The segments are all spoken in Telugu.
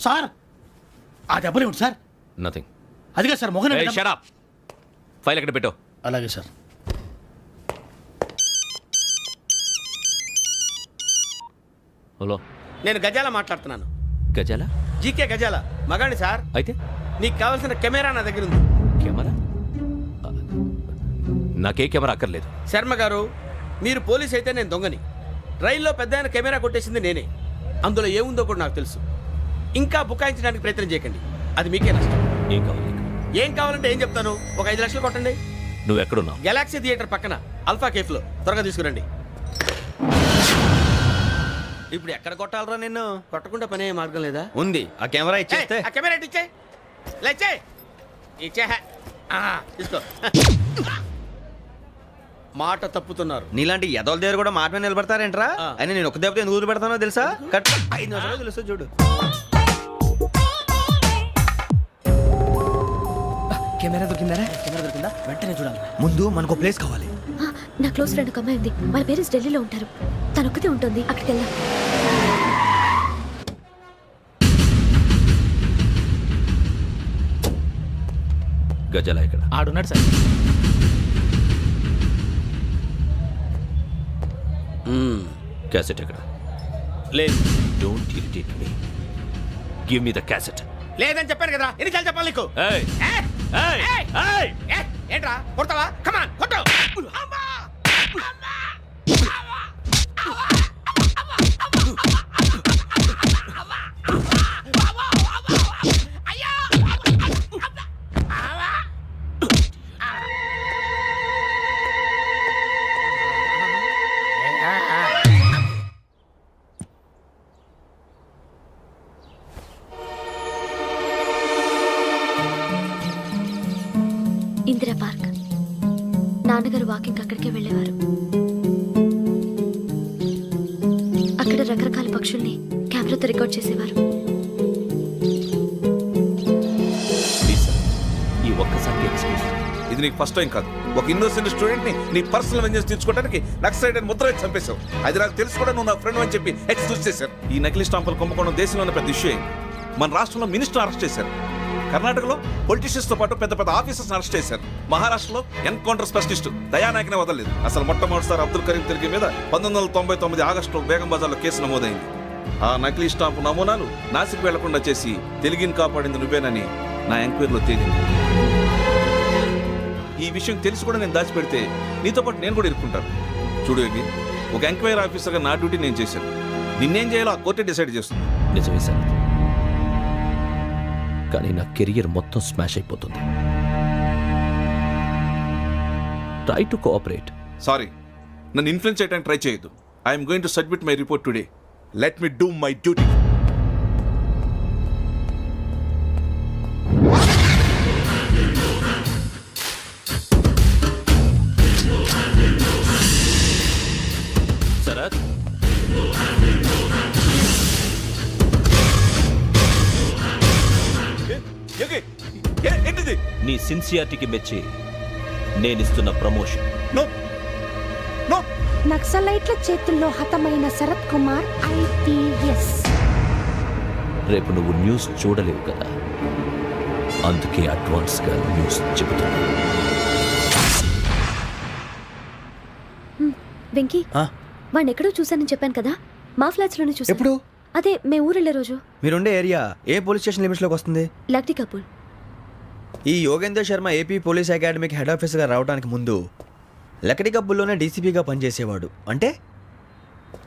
సార్ ఆ దెబ్బలేమిటి సార్? నథింగ్. అదిగా సార్ మొహన్ షట్ అప్. ఫైల్ ఎక్కడ పెట్టు. అలాగే సార్. హలో, నేను గజాల మాట్లాడుతున్నాను. గజాల? జీకే గజాల మగాండి సార్. అయితే నీకు కావాల్సిన కెమెరా నా దగ్గర ఉంది. కెమెరా? నాకే కెమెరా అక్కర్లేదు. శర్మ గారు, మీరు పోలీస్ అయితే నేను దొంగని. రైల్లో పెద్ద ఆయన కెమెరా కొట్టేసింది నేనే. అందులో ఏముందో కూడా నాకు తెలుసు. ఇంకా బుకాయించడానికి ప్రయత్నం చేయకండి, అది మీకే నష్టం. ఏం కావాలి నీకు? ఏం కావాలంటే ఏం చెప్తాను. ఒక 5 లక్షలు కొట్టండి. నువ్వు ఎక్కడున్నావు? గెలాక్సీ థియేటర్ పక్కన అల్ఫా కేఫ్లో. త్వరగా తీసుకురండి. ఇప్పుడు ఎక్కడ కొట్టాలరా నిన్ను? కొట్టకుండా పనే మార్గం లేదా? ఉంది. ఆ కెమెరా ఇచ్చేస్తే. ఆ కెమెరా ఇచ్చే లేచే ఇచ్చే. తీసుకో. మాట తప్పుతున్నారు. నీలాంటి ఎదల దగ్గర కూడా మాట మీద నిలబడతారేంట్రా? అని నేను ఒక దెబ్బతో ఎందుకు ఊరు పెడతానో తెలుసా? కట్ 5 నిమిషాలు తెలుసు చూడు. కెమెరా దొరికిందా? వెంటనే చూడాలి. ముందు మనకు ప్లేస్ కావాలి. నా క్లోజ్ ఫ్రెండ్ ఒక అమ్మాయి ఉంది. వాళ్ళ పేరెంట్స్ ఢిల్లీలో ఉంటారు. తను ఒక్కతే ఉంటుంది. అక్కడికి వెళ్దాం. గజాల ఎక్కడ? ఆడున్నాడు సార్. క్యాసెట్ ఎక్కడ? లేదు. Don't irritate me. Give me the cassette. లేదని చెప్పాను కదా, ఎన్నిసార్లు చెప్పాలి నీకు? ఏయ్ ఏయ్ ఏయ్! ఏంట్రా కొడతావా? కమాన్ కొట్టు. ఇందిరా పార్క్. నాన్నగారు వాకింగ్ అక్కడికే వెళ్ళేవారు. అక్కడ రకరకాల పక్షుల్ని కెమెరాతో రికార్డ్ చేసేవారు. ఈ ఒక్కసారి ఎక్స్క్యూజ్. ఇది నీకు ఫస్ట్ టైం కాదు. ఒక ఇన్నోసెంట్ స్టూడెంట్ ని నీ పర్సనల్ వెంజెన్స్ తీర్చుకోవడానికి నక్సలైట్ అని ముద్ర వేసి చంపేశావు. అది నాకు తెలుసు కూడా నువ్వు నా ఫ్రెండ్ అని చెప్పి ఎక్స్క్యూజ్ చేశారు. ఈ నకిలీ స్టాంపులు కుంభకోణం దేశంలో ఉన్న పెద్ద ఇష్యూ అయింది. మన రాష్ట్రంలో మినిస్టర్ అరెస్ట్ చేశారు. కర్ణాటకలో పొలిటీషియన్స్ తో పాటు పెద్ద పెద్ద ఆఫీసర్స్ అరెస్ట్ చేశారు. మహారాష్ట్రలో ఎన్కౌంటర్ స్పెషలిస్ట్ దయానాయకనే వదలలేదు. అసలు మొట్టమొదటిసారి అబ్దుల్ కరీం తిరిగి మీద 1999 ఆగస్టులో బేగం బజార్లో కేసు నమోదైంది. ఆ నకిలీ స్టాంపు నమూనాలు నాసిక్ వెళ్లకుండా చేసి తెలుగుని కాపాడింది నువ్వేనని నా ఎంక్వైరీలో తేలింది. ఈ విషయం తెలిసి కూడా నేను దాచిపెడితే నీతో పాటు నేను కూడా ఇరుక్కుంటాను. చూడు యోగి, ఒక ఎంక్వైరీ ఆఫీసర్గా నా డ్యూటీ నేను చేశాను. నిన్నేం చేయాలో ఆ కోర్టే డిసైడ్ చేస్తుంది. నిజమే సార్, కానీ నా కెరియర్ మొత్తం స్మాష్ అయిపోతుంది. Try to cooperate. సారీ, నన్ను ఇన్ఫ్లుయెన్స్ చేయడానికి ట్రై చేయొద్దు. I'm going to submit my report today. Let me do my duty. Sharath, ఏంటిది? నీ సిన్సియారిటీకి మెచ్చి నేనిస్తున్న ప్రమోషన్. No no. నక్సలైట్ల చేతుల్లో హతమైన శరత్ కుమార్ IPS. రేపు నువ్వు న్యూస్ చూడలేవు కదా, అందుకే అడ్వాన్స్ గా న్యూస్ చెబుతున్నా. వెంకీ, వాడిని ఎక్కడో చూశానని చెప్పాను కదా. మా ఫ్లాట్స్ లోనే చూసాను. ఎప్పుడు? అదే మేము ఊరెళ్ళే రోజు. మీరుండే ఏరియా ఏ పోలీస్ స్టేషన్ లిమిట్స్ లోకి వస్తుంది? లక్టీ కపూర్. ఈ యోగేందర్ శర్మ ఏపీ పోలీస్ అకాడమీకి హెడ్ ఆఫీసర్గా రావడానికి ముందు లకడి కబ్బుల్లోనే డీసీపీగా పనిచేసేవాడు. అంటే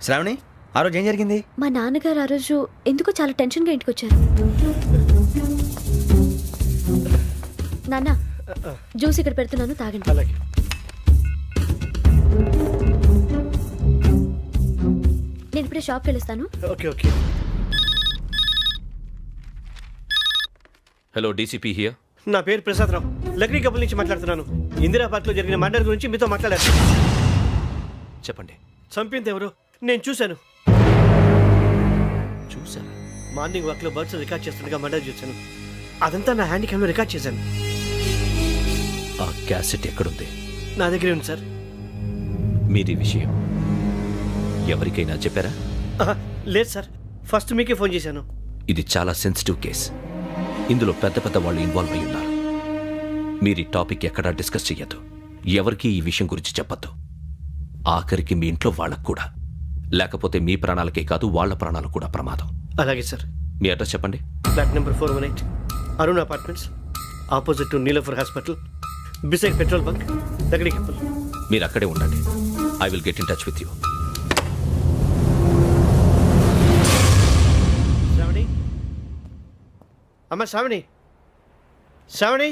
శ్రావణి, ఆ రోజు ఏం జరిగింది? మా నాన్నగారు ఆ రోజు ఎందుకో చాలా టెన్షన్గా ఇంటికి వచ్చారు. నాన్న, జ్యూస్ ఇక్కడ పెడుతున్నాను, తాగండి. నేను ఇప్పుడే షాప్కి వెళ్ళొస్తాను. Hello, DCP here. నా పేరు ప్రసాదరావు, లక్డీ కపుల్ నుంచి మాట్లాడుతున్నాను. ఇందిరా పార్క్ లో జరిగిన మర్డర్ గురించి మీతో మాట్లాడారు. చెప్పండి. చంపింది ఎవరు? నేను చూశాను. చూసాను. మార్నింగ్ వాక్ లో బర్డ్స్ రికార్డ్ చేస్తుండగా మర్డర్ చూశాను. అదంతా నా హ్యాండ్ క్యామ్ లో రికార్డ్ చేశాను. ఆ క్యాసెట్ ఎక్కడుంది? నా దగ్గరే ఉంది సార్. మీది విషయం ఎవరికైనా చెప్పారా? లేదు సార్, ఫస్ట్ మీకే ఫోన్ చేశాను. ఇది చాలా సెన్సిటివ్ కేస్. ఇందులో పెద్ద పెద్ద వాళ్ళు ఇన్వాల్వ్ అయి ఉన్నారు. మీరు ఈ టాపిక్ ఎక్కడా డిస్కస్ చెయ్యొద్దు. ఎవరికీ ఈ విషయం గురించి చెప్పొద్దు. ఆఖరికి మీ ఇంట్లో వాళ్ళకు కూడా. లేకపోతే మీ ప్రాణాలకే కాదు వాళ్ళ ప్రాణాలు కూడా ప్రమాదం. అలాగే సార్. మీ అడ్రస్ చెప్పండి. Flat number 418 Arun apartments, opposite to Niloufer hospital, beside petrol bunk, Lakdi Kapul. మీరు అక్కడే ఉండండి. I will get in touch with you. Shravani, అమ్మ శ్రావణి, శ్రావణి.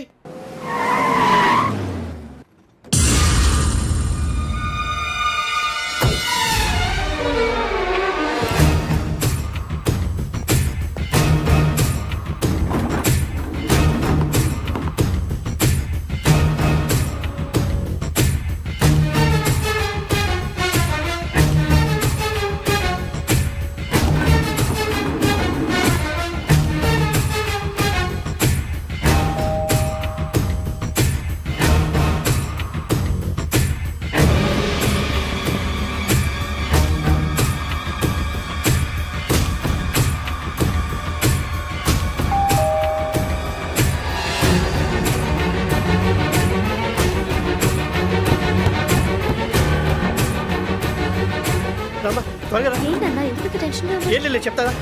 రామ్మా, త్వరగా రా. ఏంటన్నా ఎందుకు టెన్షన్ ఏం లేదు, చెప్తాదా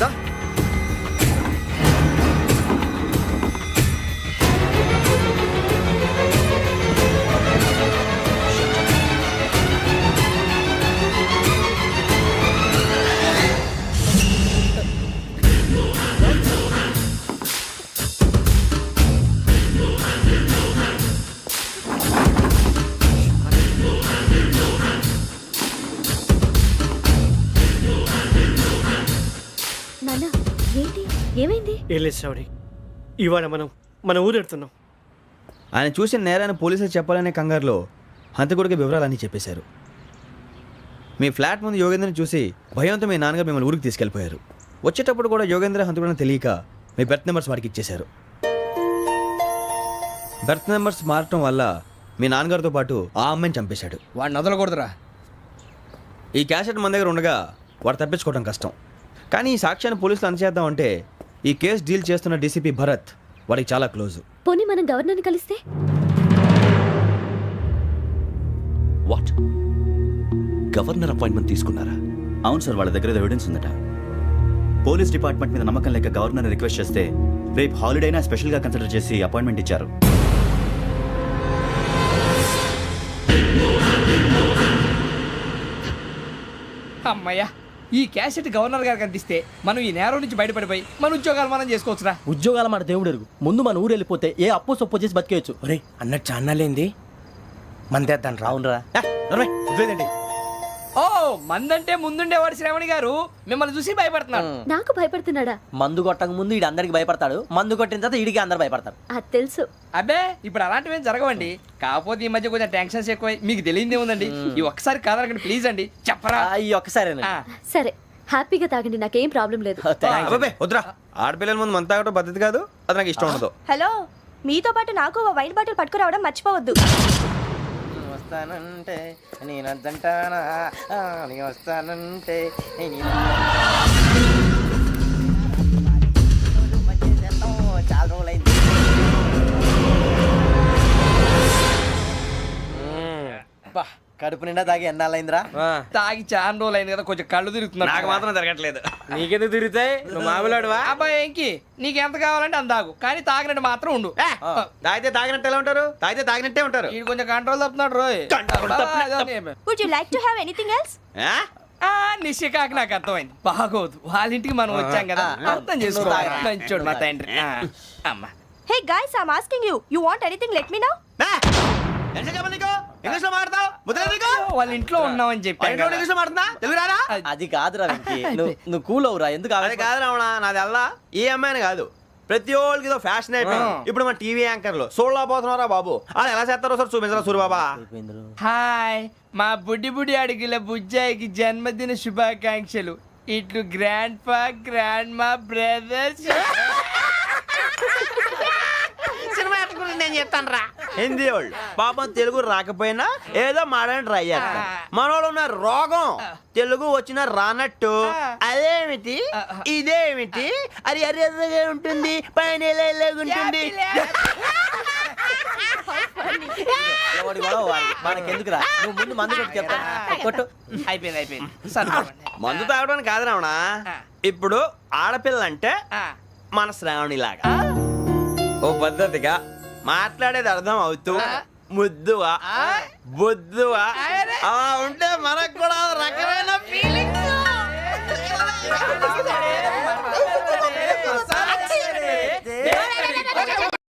దా. నాన్న ఏంటి ఏమైంది? ఏం లేదు శ్రావణి, ఇవాళ మనం మన ఊరు వెళ్తున్నాం. ఆయన చూసిన నేరాన్ని పోలీసులు చెప్పాలనే కంగారులో హంతకుడికి వివరాలన్నీ చెప్పేశారు. మీ ఫ్లాట్ ముందు యోగేంద్రని చూసి భయంతో మీ నాన్నగారు మిమ్మల్ని ఊరికి తీసుకెళ్ళిపోయారు. వచ్చేటప్పుడు కూడా యోగేంద్ర హంతకుడని తెలియక మీ బెర్త్ నెంబర్స్ వాడికి ఇచ్చేశారు. బెర్త్ నెంబర్స్ మారటం వల్ల మీ నాన్నగారితో పాటు ఆ అమ్మాయిని చంపేశాడు. వాడిని వదలకూడదురా. ఈ క్యాసెట్ మన దగ్గర ఉండగా వాడు తప్పించుకోవడం కష్టం. కానీ ఈ సాక్ష్యాన్ని పోలీసులు అందచేద్దామంటే ఈ కేసు డీల్ చేస్తున్న డీసీపీ భరత్ వాడికి చాలా క్లోజు. పోనీ మనం గవర్నర్ని కలిస్తే? వాట్? గవర్నర్ అపాయింట్మెంట్ తీసుకున్నారా? అవును సార్, వాళ్ళ దగ్గర ఎవిడెన్స్ ఉందట. పోలీస్ డిపార్ట్మెంట్ మీద నమ్మకం లేక గవర్నర్ రిక్వెస్ట్ చేస్తే రేపు హాలిడేనా స్పెషల్గా కన్సిడర్ చేసి అపాయింట్మెంట్ ఇచ్చారు. అమ్మయ్యా, ఈ క్యాసెట్ గవర్నర్ గారికి అందిస్తే మనం ఈ నేరం నుంచి బయటపడిపోయి మన ఉద్యోగాలు మనం చేసుకోవచ్చురా. ఉద్యోగాల మాట దేవుడు ఎరుగు. ముందు మన ఊరు వెళ్ళిపోతే ఏ అప్పు సొప్పు చేసి బతికేయచ్చు. ఒరే అన్నట్టు చాన్నాలేంది మందేద్దాం రా. అవునరా? ఓ మందంటే ముందుండేవాడు శ్రావణి గారు మిమ్మల్ని చూసి భయపడుతున్నాడు. నాకు భయపడుతున్నాడా? మందు కొట్టక ముందు ఈడు అందరికి భయపడతాడు, మందు కొట్టిన తర్వాత ఈడికి అందరు భయపడతారు. అది తెలుసు. అబ్బే ఇప్పుడు అలాంటివి ఏం జరగవండి. కాకపోతే ఈ మధ్య కొంచెం టెన్షన్స్ ఎక్కువై మీకు తెలియదే ఉందండి. ఈ ఒక్కసారి కాదనకండి ప్లీజ్ అండి, చెప్పరా. ఈ ఒక్కసారి సరే హ్యాపీగా తాగండి, నాకేం ప్రాబ్లం లేదు. అబ్బాబే వద్దురా, ఆడపిల్లల ముందు మన తాగటం పద్ధతి కాదు. అది నాకు ఇష్టం ఉండదు. హలో, మీతో పాటు నాకు ఓ వైన్ బాటిల్ పట్టుకురావడం మర్చిపోవద్దు. వస్తానంటే నేనంటానా, వస్తానంటే చాలా రోజులైంది. కడుపు నిండా తాగి ఎన్నాళ్ళైందిరా? తాగి చాలా రోజులు అయింది కదా, కొంచెం కళ్ళు తిరుగుతున్నా. నాకు మాత్రం జరగట్లేదు. నీకెందుకు తిరుగుతాయి? నువ్వు మామిలాడువా? అబ్బాయి ఏంకి నీకు ఎంత కావాలంటే అంత తాగు, కానీ తాగినట్టు మాత్రం ఉండు. తాగితే తాగినట్టు ఎలా ఉంటారు? తాగితే తాగినట్టే ఉంటారు. వీడు కొంచెం కంట్రోల్ తప్పుతున్నాడు రోయ్. Would you like to have anything else? నిశ్చికాకి నాకు అర్థమైంది. బాగోదు, వాళ్ళ ఇంటికి మనం వచ్చాం కదా, అర్థం చేసుకోవాలి. మంచోడు మా తండ్రి. అమ్మా hey guys, I am asking you, you want anything let me know. English లో మాట్లాడతావు? వాళ్ళ ఇంట్లో ఉన్నామని చెప్పాను. ఇంగ్లీష్ లో మాట్లాడుతున్నా? తెలుగు రాదా? అది కాదురా వెంకీ, నువ్వు కూల్ అవురా. ఎందుకు అది కాదు రావణ, నాది అల్లా ఏ అమ్మాయిని కాదు, ప్రతి ఒళ్ళకి ఇదో ఫ్యాషన్ అయిపోయింది. ఇప్పుడు మన టీవీ యాంకర్లు సోళ్ళ పోతున్నారా బాబు, అది ఎలా చేస్తారో సార్ చూపించరా సూరిబాబా. హాయ్, మా బుడ్డి అడిగిల బుజ్జాయికి జన్మదిన శుభాకాంక్షలు. ఇట్లు గ్రాండ్ ఫా గ్రాండ్ మా బ్రదర్స్. సినిమా నేను చెప్తాను రా. హిందీ వాళ్ళు పాపం తెలుగు రాకపోయినా ఏదో మాడని ట్రై చేస్తారు. మనోళ్ళు ఉన్న రోగం తెలుగు వచ్చిన రానట్టు అదేమిటి ఇదేమిటి అది అరిగా ఉంటుంది పైన ఉంటుంది. మనకెందుకురా నువ్వు ముందు మందు కొట్టు చెప్తాను కొట్టు. అయిపోయింది సరిపోండి. మందు తాగడానికి కాదు రావణ. ఇప్పుడు ఆడపిల్ల అంటే మన శ్రావణిలాగా ఓ పద్ధతిగా మాట్లాడేది అర్థం అవుతూ ముద్దువా బొద్దువా అలా ఉంటే మనకు కూడా రకమైన